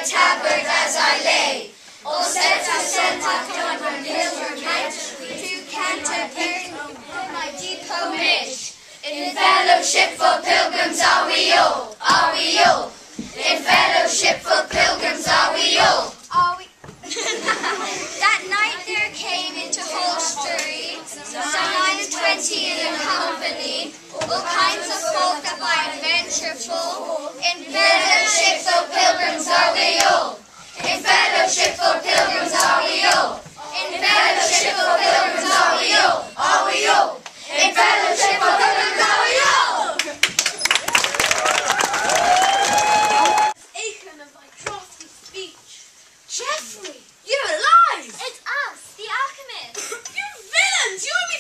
tabard as I lay. All set to send on my pilgrimage to Canterbury, my depot mission. In fellowship for pilgrims are we all, are we all? In fellowship for pilgrims are we all, are we? That night there came into Holstery some 9 and 20 in a company, all kinds of folk that by adventure full. In fellowship for pilgrims are we all, in fellowship for pilgrims are we all, in fellowship for pilgrims are we all, are we all? In fellowship for pilgrims are we all! Aching of thy crafty speech. Geoffrey, you're alive! It's us, the alchemists! You villains! You owe me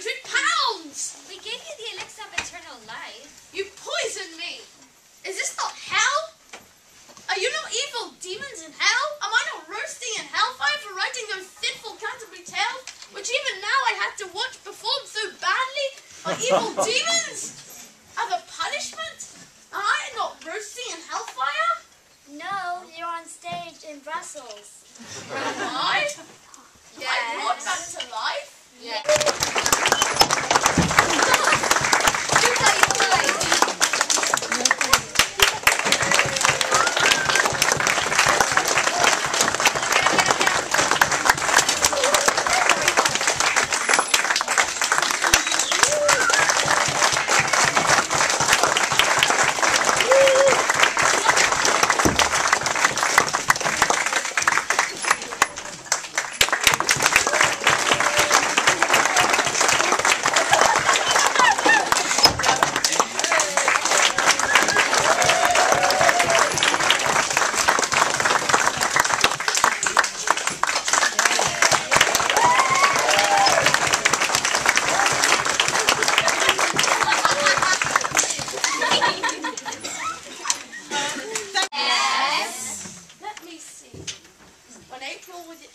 £500! We gave you the elixir of eternal life. You poisoned me! Is this not hell? Are you not evil demons in hell? Am I not roasting in hellfire for writing those sinful Canterbury tales, which even now I had to watch performed so badly by evil demons? As a punishment? Am I not roasting in hellfire? No, you're on stage in Brussels. Am I? Yes. I brought back to life? Yes. You thought you were right.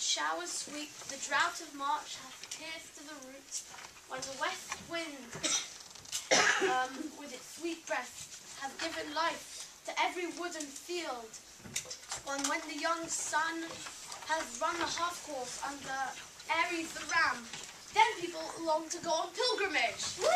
Showers sweep, the drought of March hath pierced to the roots, when the west wind, with its sweet breath, hath given life to every wood and field, and when the young sun has run the half-course under Aries the ram, then people long to go on pilgrimage. Woo!